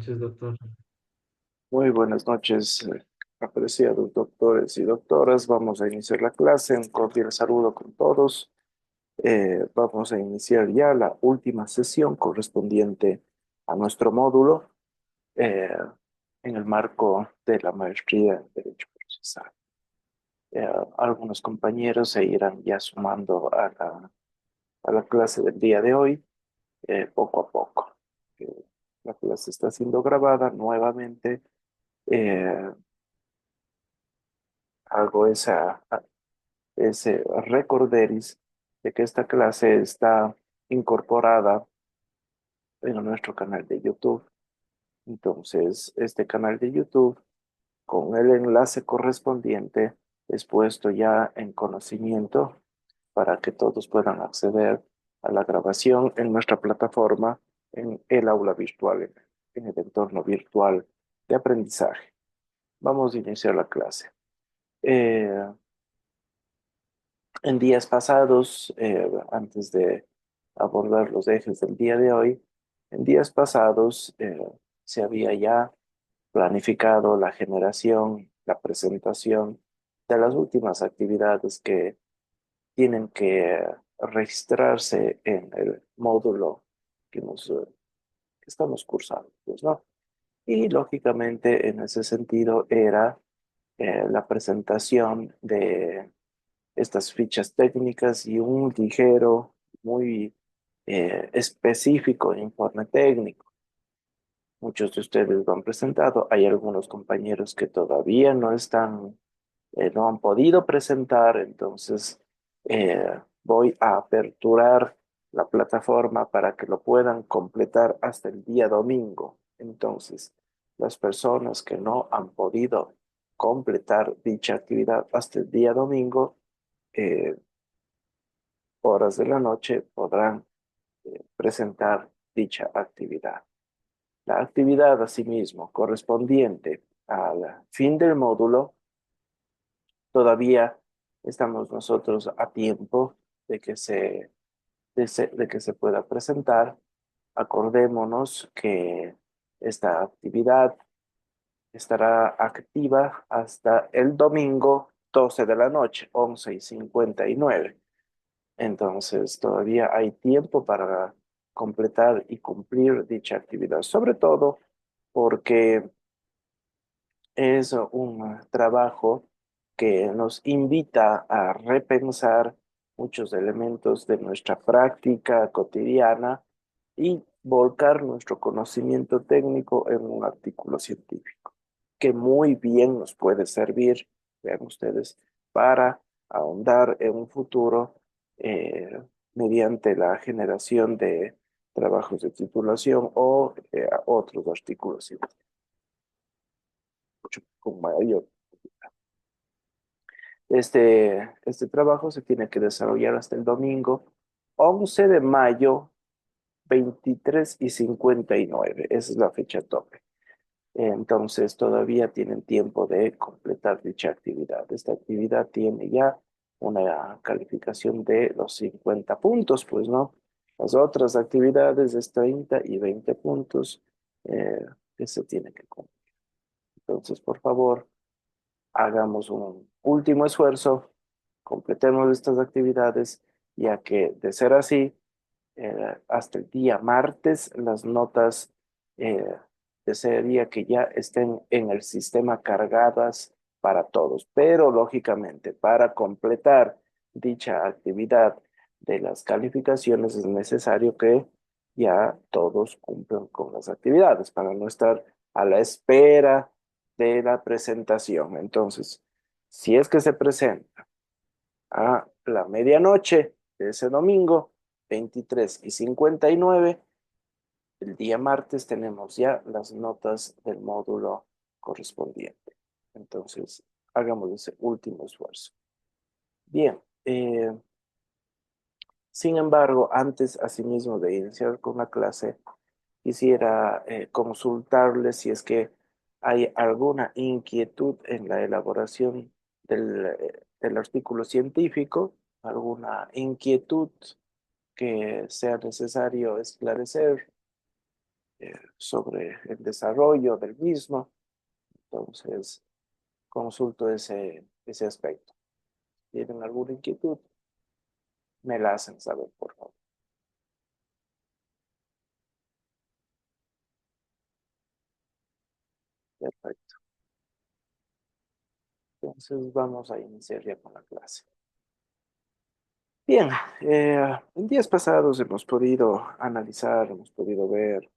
noches, doctor. Muy buenas noches, apreciados doctores y doctoras. Vamos a iniciar la clase. Un cordial saludo con todos. Vamos a iniciar ya la última sesión correspondiente a nuestro módulo eh, en el marco de la maestría en Derecho Procesal. Eh, Algunos compañeros se irán ya sumando a la clase del día de hoy, poco a poco. Eh, la clase está siendo grabada nuevamente. Eh, Hago ese recorderis de que esta clase está incorporada en nuestro canal de YouTube. Entonces, este canal de YouTube, con el enlace correspondiente, es puesto ya en conocimiento para que todos puedan acceder a la grabación en nuestra plataforma, en el aula virtual, en el entorno virtual de aprendizaje. Vamos a iniciar la clase. Eh, En días pasados, antes de abordar los ejes del día de hoy, en días pasados se había ya planificado la generación, la presentación de las últimas actividades que tienen que registrarse en el módulo que estamos cursando, pues, ¿no? Y lógicamente en ese sentido era la presentación de estas fichas técnicas y un ligero, muy específico informe técnico. Muchos de ustedes lo han presentado. Hay algunos compañeros que todavía no han podido presentar, entonces voy a aperturar la plataforma para que lo puedan completar hasta el día domingo. Entonces, las personas que no han podido completar dicha actividad hasta el día domingo, eh, horas de la noche podrán presentar dicha actividad. La actividad, asimismo, correspondiente al fin del módulo, todavía estamos nosotros a tiempo de de que se pueda presentar. Acordémonos que esta actividad estará activa hasta el domingo 12 de la noche, 11:59. Entonces, todavía hay tiempo para completar y cumplir dicha actividad, sobre todo porque es un trabajo que nos invita a repensar muchos elementos de nuestra práctica cotidiana y volcar nuestro conocimiento técnico en un artículo científico, que muy bien nos puede servir, vean ustedes, para ahondar en un futuro mediante la generación de trabajos de titulación o otros artículos científicos con mayor. Este trabajo se tiene que desarrollar hasta el domingo 11 de mayo, 23:59. Esa es la fecha tope. Entonces todavía tienen tiempo de completar dicha actividad. Esta actividad tiene ya una calificación de los 50 puntos, pues no. Las otras actividades es 30 y 20 puntos que se tienen que cumplir. Entonces, por favor, hagamos un último esfuerzo, completemos estas actividades, ya que de ser así, hasta el día martes las notas eh, desearía que ya estén en el sistema cargadas para todos, pero lógicamente para completar dicha actividad de las calificaciones es necesario que ya todos cumplan con las actividades para no estar a la espera de la presentación. Entonces, si es que se presenta a la medianoche de ese domingo, 23:59, el día martes tenemos ya las notas del módulo correspondiente. Entonces, hagamos ese último esfuerzo. Bien, sin embargo, antes asimismo de iniciar con la clase, quisiera consultarles si es que hay alguna inquietud en la elaboración del artículo científico, alguna inquietud que sea necesario esclarecer. sobre el desarrollo del mismo. Entonces, consulto ese aspecto. ¿Tienen alguna inquietud? Me la hacen saber, por favor. Perfecto. Entonces, vamos a iniciar ya con la clase. Bien, en días pasados hemos podido analizar, hemos podido ver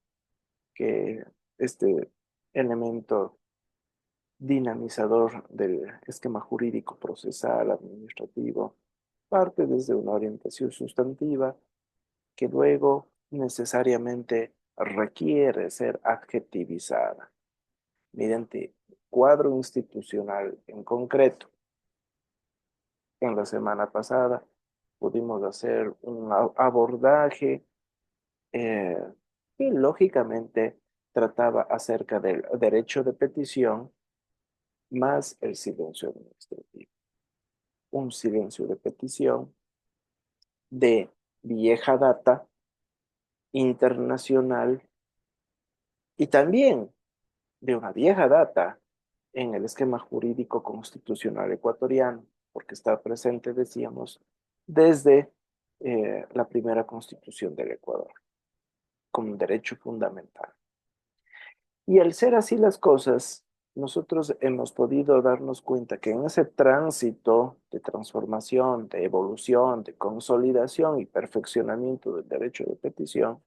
que este elemento dinamizador del esquema jurídico procesal administrativo parte desde una orientación sustantiva que luego necesariamente requiere ser adjetivizada mediante cuadro institucional en concreto. En la semana pasada pudimos hacer un abordaje eh, que lógicamente trataba acerca del derecho de petición más el silencio administrativo. Un silencio de petición de vieja data, internacional y también de una vieja data en el esquema jurídico constitucional ecuatoriano, porque está presente, decíamos, desde la primera constitución del Ecuador, como un derecho fundamental. Y al ser así las cosas, nosotros hemos podido darnos cuenta que en ese tránsito de transformación, de evolución, de consolidación y perfeccionamiento del derecho de petición,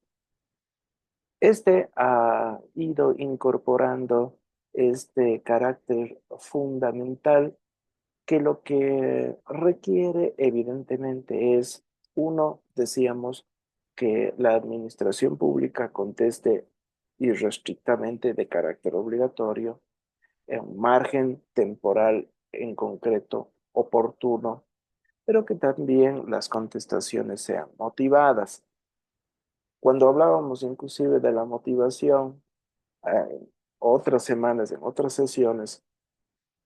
este ha ido incorporando este carácter fundamental que lo que requiere evidentemente es, uno, decíamos, que la administración pública conteste irrestrictamente de carácter obligatorio, en un margen temporal en concreto oportuno, pero que también las contestaciones sean motivadas. Cuando hablábamos inclusive de la motivación, en otras semanas, en otras sesiones,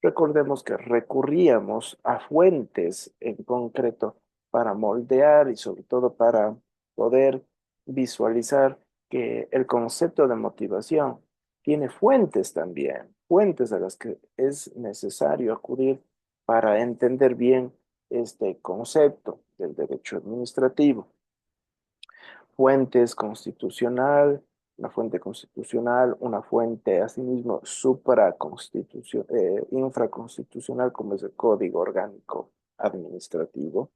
recordemos que recurríamos a fuentes en concreto para moldear y sobre todo para poder visualizar que el concepto de motivación tiene fuentes también, fuentes a las que es necesario acudir para entender bien este concepto del derecho administrativo. Fuentes constitucional, una fuente constitucional, una fuente asimismo infraconstitucional como es el Código Orgánico Administrativo,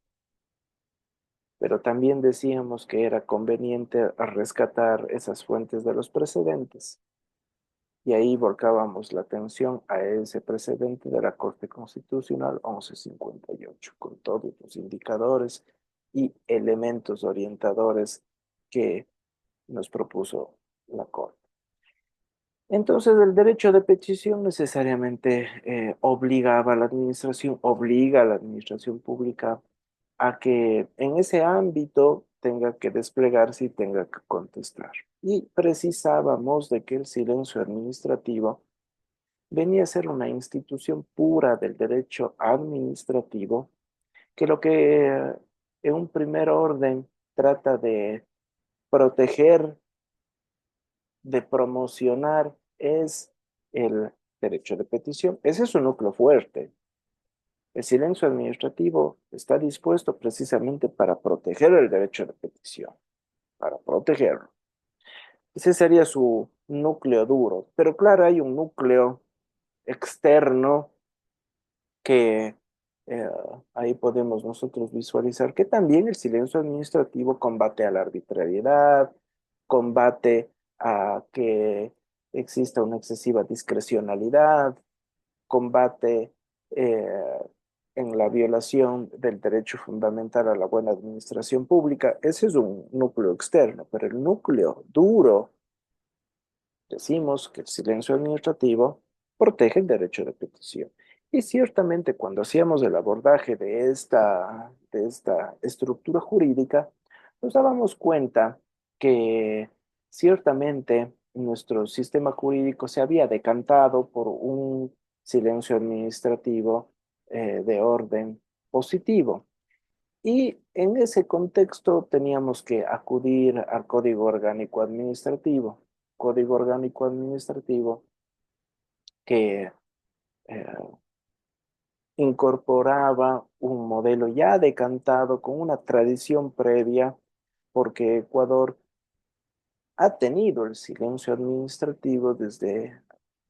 pero también decíamos que era conveniente rescatar esas fuentes de los precedentes y ahí volcábamos la atención a ese precedente de la Corte Constitucional 1158 con todos los indicadores y elementos orientadores que nos propuso la Corte. Entonces, el derecho de petición necesariamente obliga a la administración pública a que en ese ámbito tenga que desplegarse y tenga que contestar. Y precisábamos de que el silencio administrativo venía a ser una institución pura del derecho administrativo, que lo que en un primer orden trata de proteger, de promocionar es el derecho de petición. Ese es un núcleo fuerte. El silencio administrativo está dispuesto precisamente para proteger el derecho de petición, para protegerlo. Ese sería su núcleo duro. Pero claro, hay un núcleo externo que eh, ahí podemos nosotros visualizar que también el silencio administrativo combate a la arbitrariedad, combate a que exista una excesiva discrecionalidad, combate eh, en la violación del derecho fundamental a la buena administración pública. Ese es un núcleo externo, pero el núcleo duro, decimos que el silencio administrativo protege el derecho de petición. Y ciertamente cuando hacíamos el abordaje de esta estructura jurídica, nos dábamos cuenta que ciertamente nuestro sistema jurídico se había decantado por un silencio administrativo de orden positivo. Y en ese contexto teníamos que acudir al Código Orgánico Administrativo. Código Orgánico Administrativo que incorporaba un modelo ya decantado con una tradición previa, porque Ecuador ha tenido el silencio administrativo desde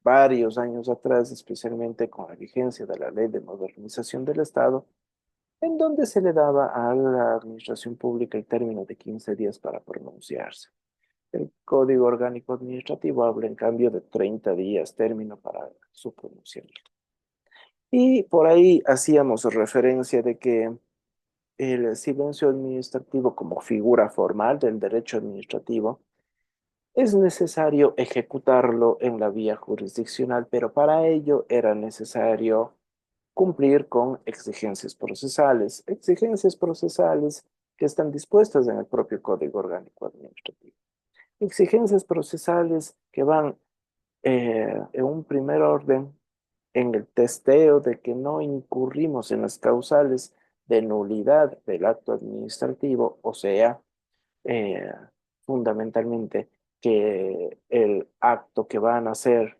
varios años atrás, especialmente con la vigencia de la Ley de Modernización del Estado, en donde se le daba a la administración pública el término de 15 días para pronunciarse. El Código Orgánico Administrativo habla en cambio de 30 días término para su pronunciamiento. Y por ahí hacíamos referencia de que el silencio administrativo como figura formal del derecho administrativo es necesario ejecutarlo en la vía jurisdiccional, pero para ello era necesario cumplir con exigencias procesales que están dispuestas en el propio Código Orgánico Administrativo. Exigencias procesales que van en un primer orden en el testeo de que no incurrimos en las causales de nulidad del acto administrativo, o sea, eh, fundamentalmente que el acto que van a hacer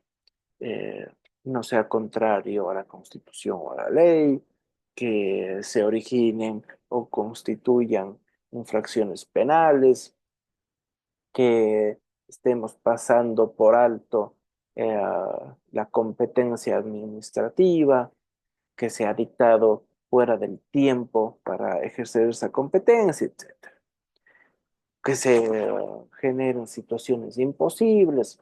eh, no sea contrario a la Constitución o a la ley, que se originen o constituyan infracciones penales, que estemos pasando por alto eh, la competencia administrativa, que se ha dictado fuera del tiempo para ejercer esa competencia, etcétera. Que se generen situaciones imposibles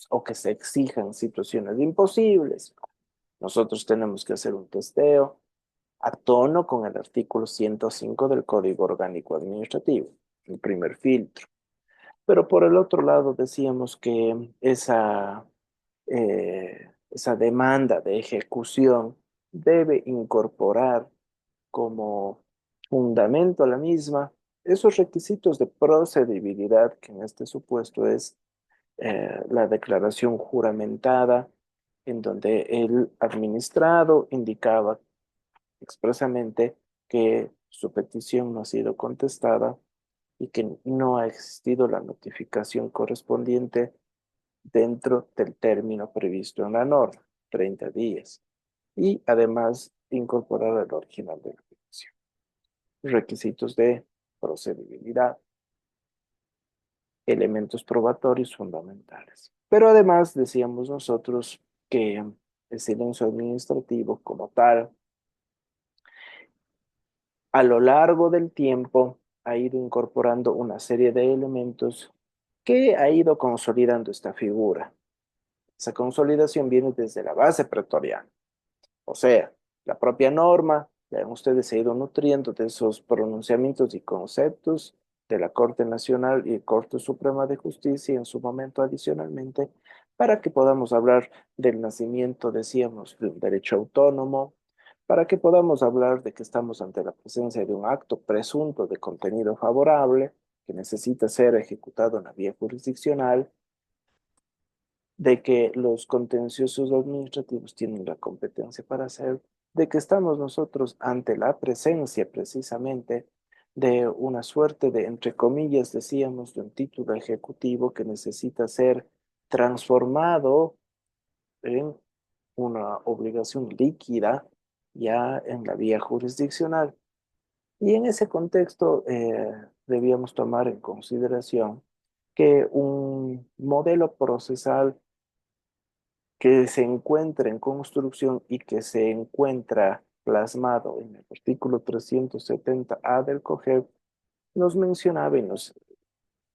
o que se exijan situaciones imposibles. Nosotros tenemos que hacer un testeo a tono con el artículo 105 del Código Orgánico Administrativo, el primer filtro. Pero por el otro lado decíamos que esa demanda de ejecución debe incorporar como fundamento a la misma esos requisitos de procedibilidad, que en este supuesto es la declaración juramentada, en donde el administrado indicaba expresamente que su petición no ha sido contestada y que no ha existido la notificación correspondiente dentro del término previsto en la norma, 30 días, y además incorporar el original de la petición. Requisitos de procedibilidad, elementos probatorios fundamentales. Pero además decíamos nosotros que el silencio administrativo como tal, a lo largo del tiempo, ha ido incorporando una serie de elementos que ha ido consolidando esta figura. Esa consolidación viene desde la base pretoriana. O sea, la propia norma, ya ustedes se han ido nutriendo de esos pronunciamientos y conceptos de la Corte Nacional y Corte Suprema de Justicia en su momento adicionalmente, para que podamos hablar del nacimiento, decíamos, de un derecho autónomo, para que podamos hablar de que estamos ante la presencia de un acto presunto de contenido favorable que necesita ser ejecutado en la vía jurisdiccional, de que los contenciosos administrativos tienen la competencia para hacer, de que estamos nosotros ante la presencia precisamente de una suerte de, entre comillas, decíamos, de un título ejecutivo que necesita ser transformado en una obligación líquida ya en la vía jurisdiccional. Y en ese contexto debíamos tomar en consideración que un modelo procesal que se encuentra en construcción y que se encuentra plasmado en el artículo 370A del COGEB, nos mencionaba y nos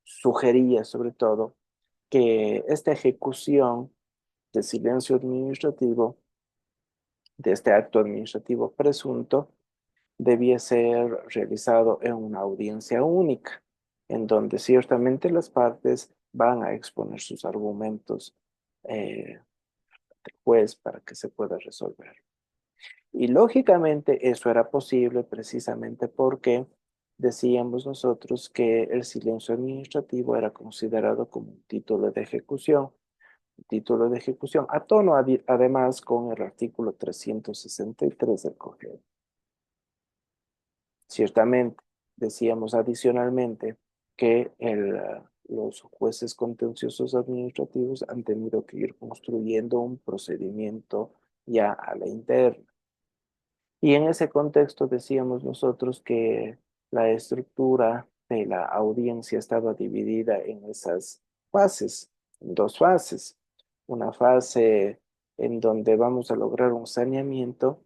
sugería sobre todo que esta ejecución de silencio administrativo, de este acto administrativo presunto, debía ser realizado en una audiencia única, en donde ciertamente las partes van a exponer sus argumentos juez para que se pueda resolver. Y lógicamente eso era posible precisamente porque decíamos nosotros que el silencio administrativo era considerado como un título de ejecución, a tono además con el artículo 363 del COGEB. Ciertamente, decíamos adicionalmente que los jueces contenciosos administrativos han tenido que ir construyendo un procedimiento ya a la interna. Y en ese contexto decíamos nosotros que la estructura de la audiencia estaba dividida en esas fases, en dos fases. Una fase en donde vamos a lograr un saneamiento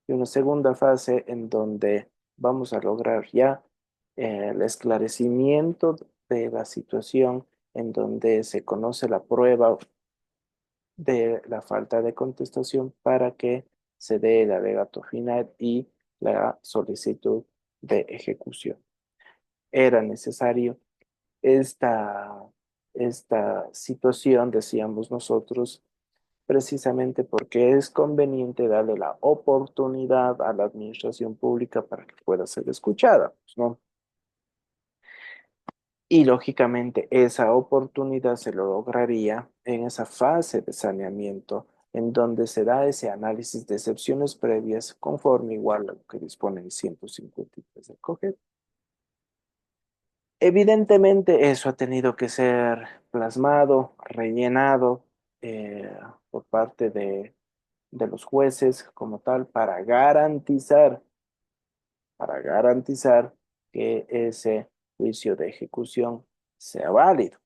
y una segunda fase en donde vamos a lograr ya el esclarecimiento de la situación, en donde se conoce la prueba de la falta de contestación para que se dé el alegato final y la solicitud de ejecución. Era necesario esta, esta situación, decíamos nosotros, precisamente porque es conveniente darle la oportunidad a la administración pública para que pueda ser escuchada, pues, ¿no? Y lógicamente esa oportunidad se lo lograría en esa fase de saneamiento en donde se da ese análisis de excepciones previas conforme igual a lo que dispone el 153 del COGED. Evidentemente eso ha tenido que ser plasmado, rellenado por parte de los jueces como tal para garantizar que ese juicio de ejecución sea válido.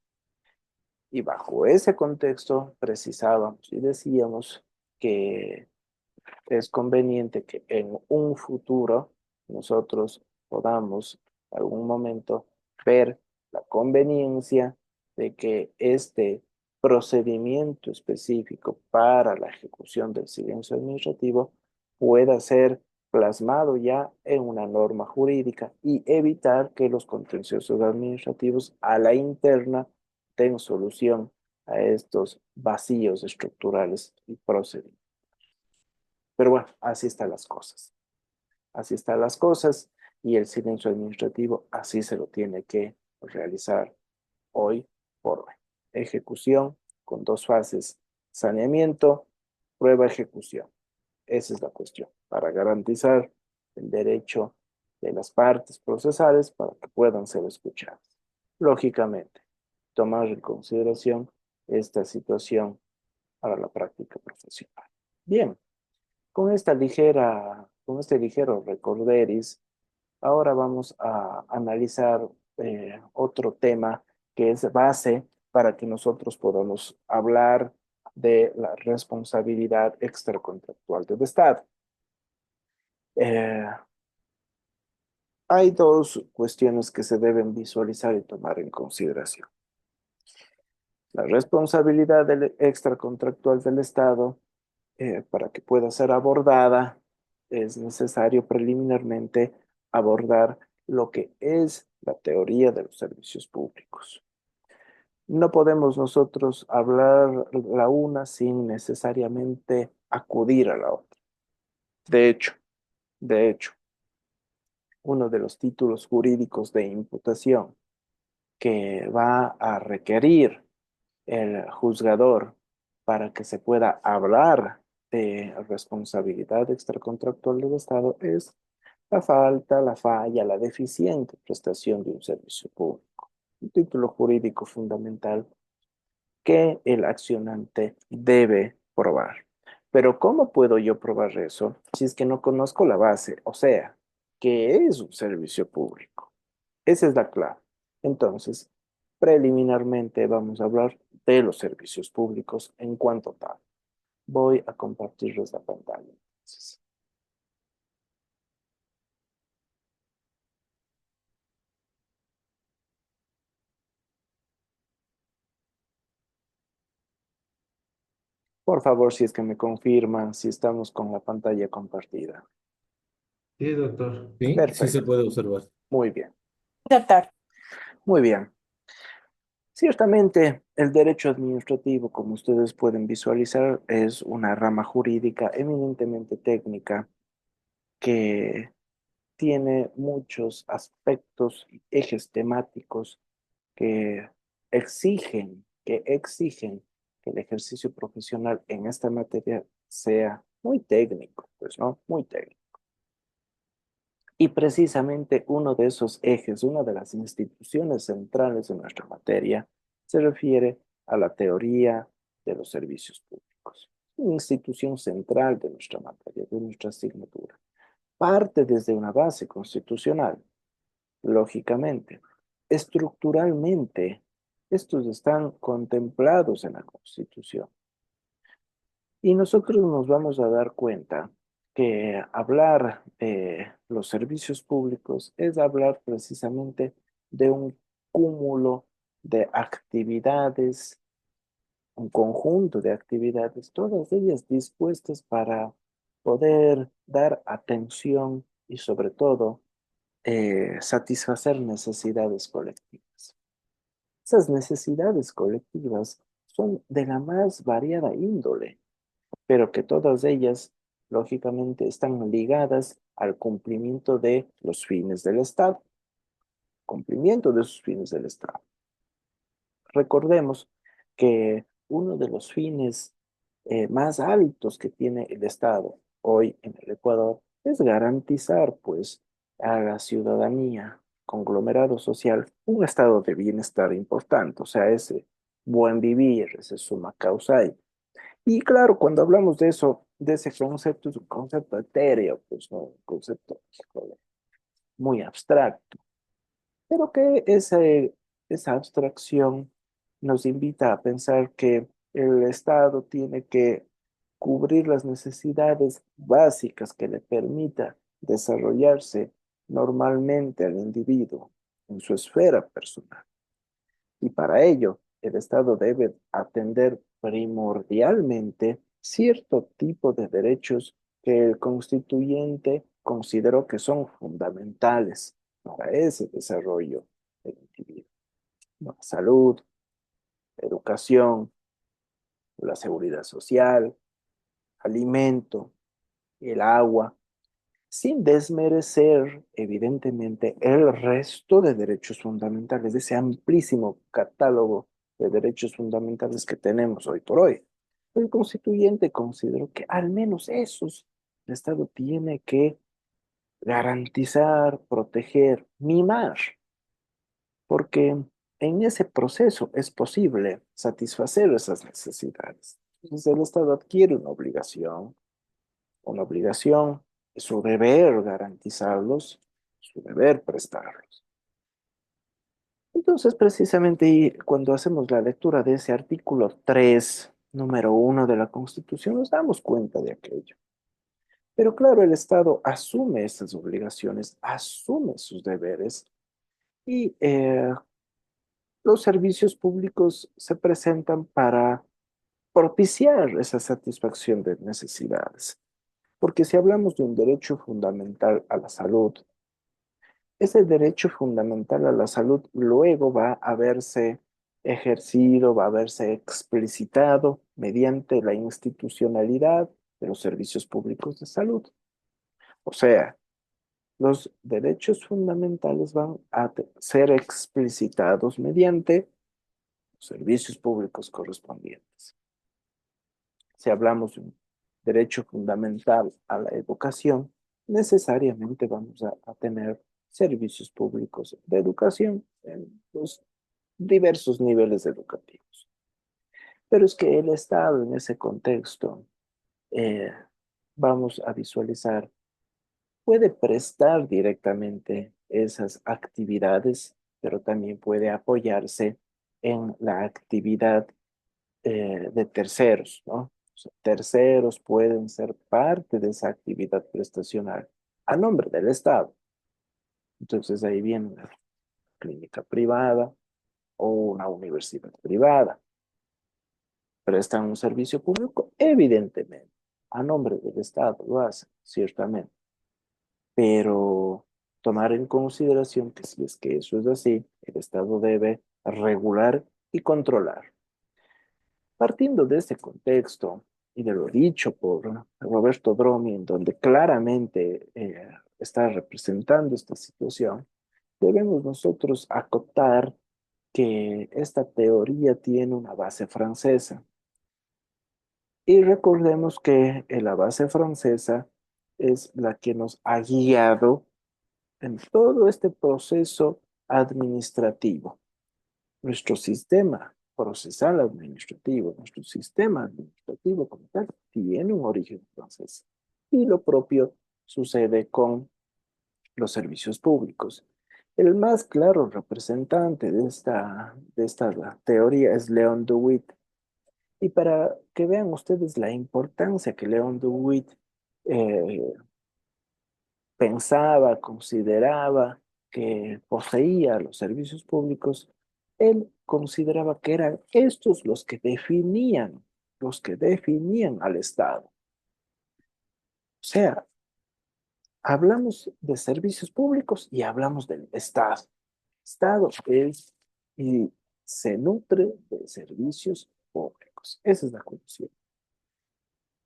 Y bajo ese contexto precisábamos y decíamos que es conveniente que en un futuro nosotros podamos en algún momento ver la conveniencia de que este procedimiento específico para la ejecución del silencio administrativo pueda ser plasmado ya en una norma jurídica y evitar que los contenciosos administrativos a la interna den solución a estos vacíos estructurales y procedimientos. Pero bueno, así están las cosas. Así están las cosas y el silencio administrativo así se lo tiene que realizar hoy por hoy. Ejecución con dos fases, saneamiento, prueba, ejecución. Esa es la cuestión, para garantizar el derecho de las partes procesales para que puedan ser escuchadas. Lógicamente, tomar en consideración esta situación para la práctica profesional. Bien, con este ligero recorderis, ahora vamos a analizar otro tema que es base para que nosotros podamos hablar de la responsabilidad extracontractual del Estado. Eh, Hay dos cuestiones que se deben visualizar y tomar en consideración. La responsabilidad extracontractual del Estado, para que pueda ser abordada, es necesario preliminarmente abordar lo que es la teoría de los servicios públicos. No podemos nosotros hablar la una sin necesariamente acudir a la otra. De hecho, de hecho, uno de los títulos jurídicos de imputación que va a requerir el juzgador para que se pueda hablar de responsabilidad extracontractual del Estado es la falta, la falla, la deficiente prestación de un servicio público. Un título jurídico fundamental que el accionante debe probar. Pero ¿cómo puedo yo probar eso si es que no conozco la base? O sea, ¿qué es un servicio público? Esa es la clave. Entonces, preliminarmente vamos a hablar de los servicios públicos en cuanto tal. Voy a compartirles la pantalla. Entonces, por favor, si es que me confirman si estamos con la pantalla compartida. Sí, doctor. Sí, sí se Perfecto. puede observar. Muy bien. Doctor. Muy bien. Ciertamente, el derecho administrativo, como ustedes pueden visualizar, es una rama jurídica eminentemente técnica que tiene muchos aspectos y ejes temáticos que exigen que el ejercicio profesional en esta materia sea muy técnico, pues, ¿no? Muy técnico. Y precisamente uno de esos ejes, una de las instituciones centrales de nuestra materia, se refiere a la teoría de los servicios públicos. Una institución central de nuestra materia, de nuestra asignatura. Parte desde una base constitucional, lógicamente. Estructuralmente, estos están contemplados en la Constitución. Y nosotros nos vamos a dar cuenta que hablar de los servicios públicos es hablar precisamente de un cúmulo de actividades, un conjunto de actividades, todas ellas dispuestas para poder dar atención y sobre todo satisfacer necesidades colectivas. Esas necesidades colectivas son de la más variada índole, pero que todas ellas, lógicamente, están ligadas al cumplimiento de los fines del Estado, cumplimiento de sus fines del Estado. Recordemos que uno de los fines más altos que tiene el Estado hoy en el Ecuador es garantizar, pues, a la ciudadanía, conglomerado social, un estado de bienestar importante, o sea, ese buen vivir, ese suma causa. Y claro, cuando hablamos de eso, de ese concepto, es un concepto etéreo, pues no, un concepto híjole, muy abstracto, pero que esa abstracción nos invita a pensar que el Estado tiene que cubrir las necesidades básicas que le permita desarrollarse normalmente al individuo en su esfera personal. Y para ello, el Estado debe atender primordialmente cierto tipo de derechos que el constituyente consideró que son fundamentales para ese desarrollo del individuo. La salud, la educación, la seguridad social, alimento, el agua, sin desmerecer, evidentemente, el resto de derechos fundamentales, de ese amplísimo catálogo de derechos fundamentales que tenemos hoy por hoy. El constituyente consideró que al menos esos el Estado tiene que garantizar, proteger, mimar, porque en ese proceso es posible satisfacer esas necesidades. Entonces el Estado adquiere una obligación, es su deber garantizarlos, su deber prestarlos. Entonces, precisamente cuando hacemos la lectura de ese artículo 3, número 1 de la Constitución, nos damos cuenta de aquello. Pero claro, el Estado asume esas obligaciones, asume sus deberes y los servicios públicos se presentan para propiciar esa satisfacción de necesidades. Porque si hablamos de un derecho fundamental a la salud, ese derecho fundamental a la salud luego va a verse ejercido, va a verse explicitado mediante la institucionalidad de los servicios públicos de salud. O sea, los derechos fundamentales van a ser explicitados mediante los servicios públicos correspondientes. Si hablamos de un derecho fundamental a la educación, necesariamente vamos a tener servicios públicos de educación en los diversos niveles educativos. Pero es que el Estado en ese contexto, eh, vamos a visualizar, puede prestar directamente esas actividades, pero también puede apoyarse en la actividad de terceros, ¿no? O sea, terceros pueden ser parte de esa actividad prestacional a nombre del Estado. Entonces ahí viene una clínica privada o una universidad privada. Prestan un servicio público, evidentemente, a nombre del Estado lo hacen, ciertamente. Pero tomar en consideración que si es que eso es así, el Estado debe regular y controlar. Partiendo de este contexto y de lo dicho por Roberto Dromi, en donde claramente está representando esta situación, debemos nosotros acotar que esta teoría tiene una base francesa. Y recordemos que la base francesa es la que nos ha guiado en todo este proceso administrativo. Nuestro sistema procesal administrativo, nuestro sistema administrativo como tal, tiene un origen francés. Y lo propio sucede con los servicios públicos. El más claro representante de esta teoría es Leon Dewitt. Y para que vean ustedes la importancia que Leon Dewitt eh, pensaba, consideraba que poseía los servicios públicos, él consideraba que eran estos los que definían al Estado. O sea, hablamos de servicios públicos y hablamos del Estado. Estado es y se nutre de servicios públicos. Esa es la conclusión.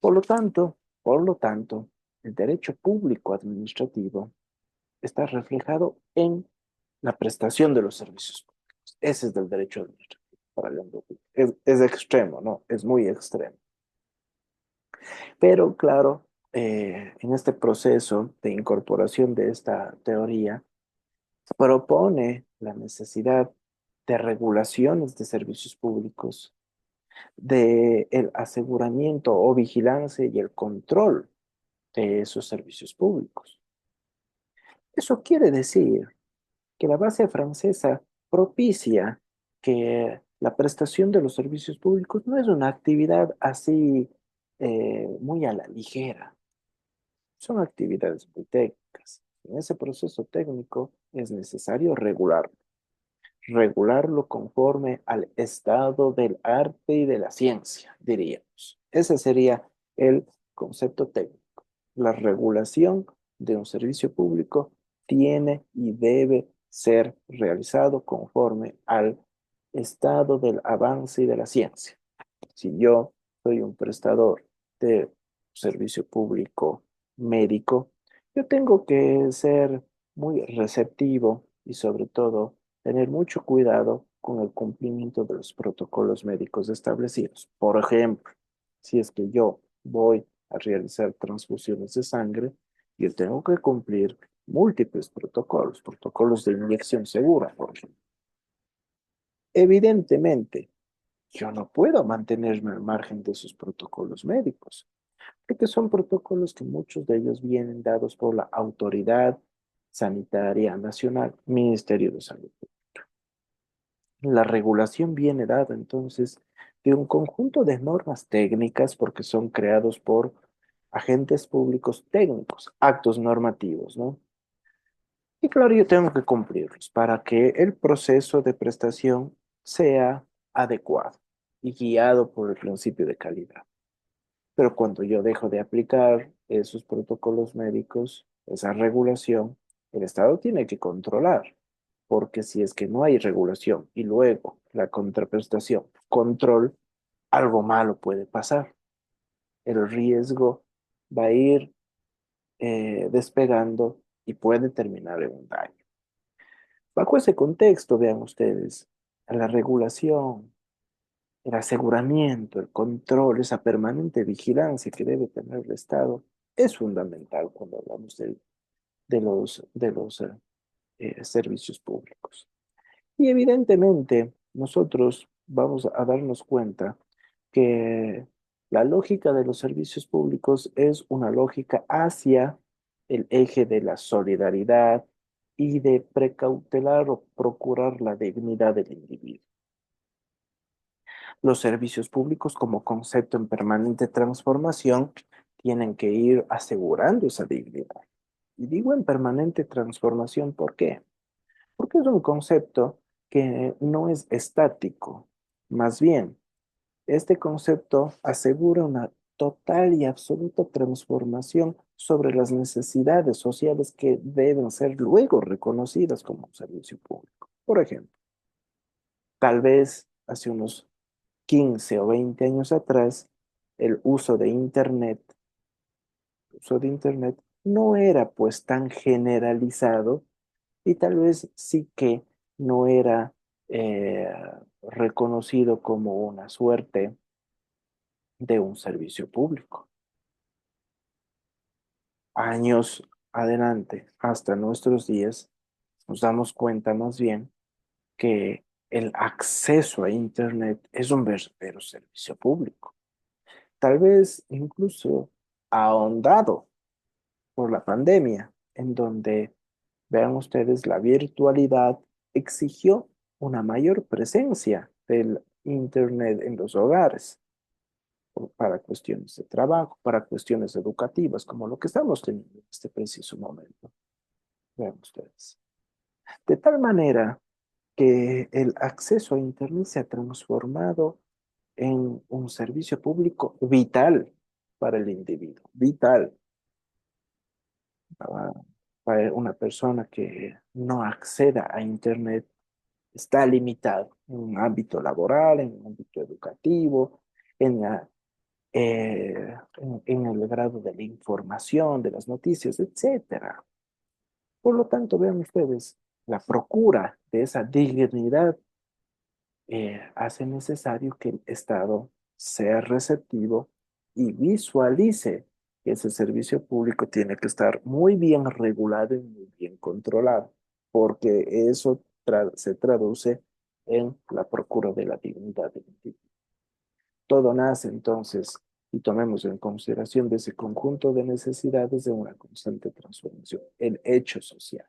Por lo tanto, el derecho público administrativo está reflejado en la prestación de los servicios públicos. Ese es del derecho administrativo para el hombre. Es extremo, ¿no? Es muy extremo. Pero claro, en este proceso de incorporación de esta teoría, propone la necesidad de regulaciones de servicios públicos, de el aseguramiento o vigilancia y el control de esos servicios públicos. Eso quiere decir que la base francesa propicia que la prestación de los servicios públicos no es una actividad así muy a la ligera, son actividades muy técnicas. En ese proceso técnico es necesario regularlo conforme al estado del arte y de la ciencia, diríamos. Ese sería el concepto técnico. La regulación de un servicio público tiene y debe ser realizado conforme al estado del avance y de la ciencia. Si yo soy un prestador de servicio público médico, yo tengo que ser muy receptivo y sobre todo tener mucho cuidado con el cumplimiento de los protocolos médicos establecidos. Por ejemplo, si es que yo voy a realizar transfusiones de sangre, yo tengo que cumplir múltiples protocolos de inyección segura, por ejemplo. Evidentemente, yo no puedo mantenerme al margen de esos protocolos médicos, porque son protocolos que muchos de ellos vienen dados por la Autoridad Sanitaria Nacional, Ministerio de Salud. La regulación viene dada entonces de un conjunto de normas técnicas porque son creados por agentes públicos técnicos, actos normativos, ¿no? Y claro, yo tengo que cumplirlos para que el proceso de prestación sea adecuado y guiado por el principio de calidad. Pero cuando yo dejo de aplicar esos protocolos médicos, esa regulación, el Estado tiene que controlar, porque si es que no hay regulación y luego la contraprestación, control, algo malo puede pasar. El riesgo va a ir despegando y puede terminar en un daño. Bajo ese contexto, vean ustedes, la regulación, el aseguramiento, el control, esa permanente vigilancia que debe tener el Estado es fundamental cuando hablamos de los servicios públicos. Y evidentemente nosotros vamos a darnos cuenta que la lógica de los servicios públicos es una lógica hacia el eje de la solidaridad y de precautelar o procurar la dignidad del individuo. Los servicios públicos como concepto en permanente transformación tienen que ir asegurando esa dignidad. Y digo en permanente transformación, ¿por qué? Porque es un concepto que no es estático. Más bien, este concepto asegura una total y absoluta transformación sobre las necesidades sociales que deben ser luego reconocidas como un servicio público. Por ejemplo, tal vez hace unos 15 o 20 años atrás, el uso de Internet no era pues tan generalizado y tal vez sí que no era eh, reconocido como una suerte de un servicio público. Años adelante hasta nuestros días, nos damos cuenta más bien que el acceso a Internet es un verdadero servicio público, tal vez incluso ahondado por la pandemia, en donde, vean ustedes, la virtualidad exigió una mayor presencia del Internet en los hogares, para cuestiones de trabajo, para cuestiones educativas, como lo que estamos teniendo en este preciso momento. Vean ustedes. De tal manera que el acceso a Internet se ha transformado en un servicio público vital para el individuo, vital para, para una persona que no acceda a Internet. Está limitado en un ámbito laboral, en un ámbito educativo, en el grado de la información, de las noticias, etcétera. Por lo tanto, vean ustedes, la procura de esa dignidad hace necesario que el Estado sea receptivo y visualice que ese servicio público tiene que estar muy bien regulado y muy bien controlado, porque eso se traduce en la procura de la dignidad del individuo. Todo nace entonces, y tomemos en consideración de ese conjunto de necesidades de una constante transformación, el hecho social.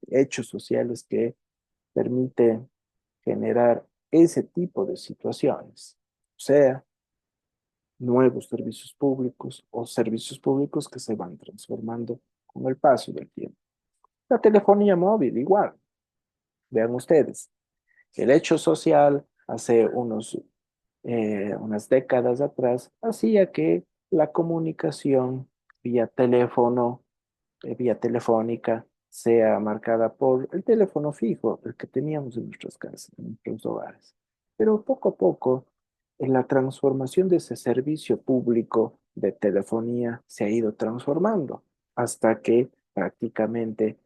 Hechos sociales que permiten generar ese tipo de situaciones, o sea, nuevos servicios públicos o servicios públicos que se van transformando con el paso del tiempo. La telefonía móvil, igual, vean ustedes, el hecho social hace unas décadas atrás hacía que la comunicación vía teléfono, vía telefónica, sea marcada por el teléfono fijo, el que teníamos en nuestras casas, en nuestros hogares. Pero poco a poco, en la transformación de ese servicio público de telefonía se ha ido transformando hasta que prácticamente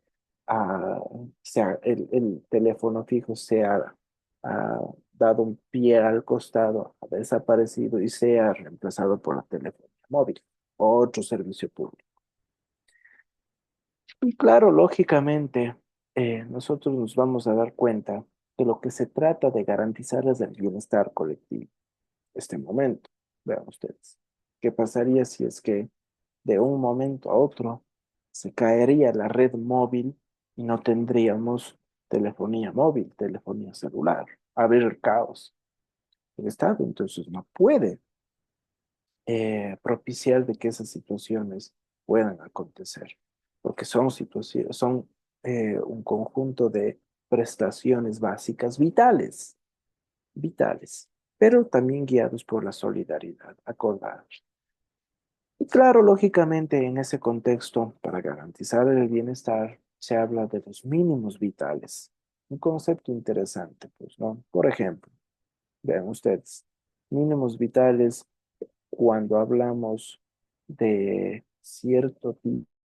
el teléfono fijo se ha dado un pie al costado, ha desaparecido y se ha reemplazado por la telefonía móvil, otro servicio público. Y claro, lógicamente, nosotros nos vamos a dar cuenta que lo que se trata de garantizar es el bienestar colectivo. Este momento, vean ustedes, ¿qué pasaría si es que de un momento a otro se caería la red móvil y no tendríamos telefonía móvil, telefonía celular? A ver el caos. El Estado entonces no puede propiciar de que esas situaciones puedan acontecer, porque son situaciones, son un conjunto de prestaciones básicas vitales, vitales, pero también guiados por la solidaridad, acordados. Y claro, lógicamente en ese contexto, para garantizar el bienestar, se habla de los mínimos vitales. Un concepto interesante, pues, ¿no? Por ejemplo, vean ustedes, mínimos vitales cuando hablamos de cierto tipo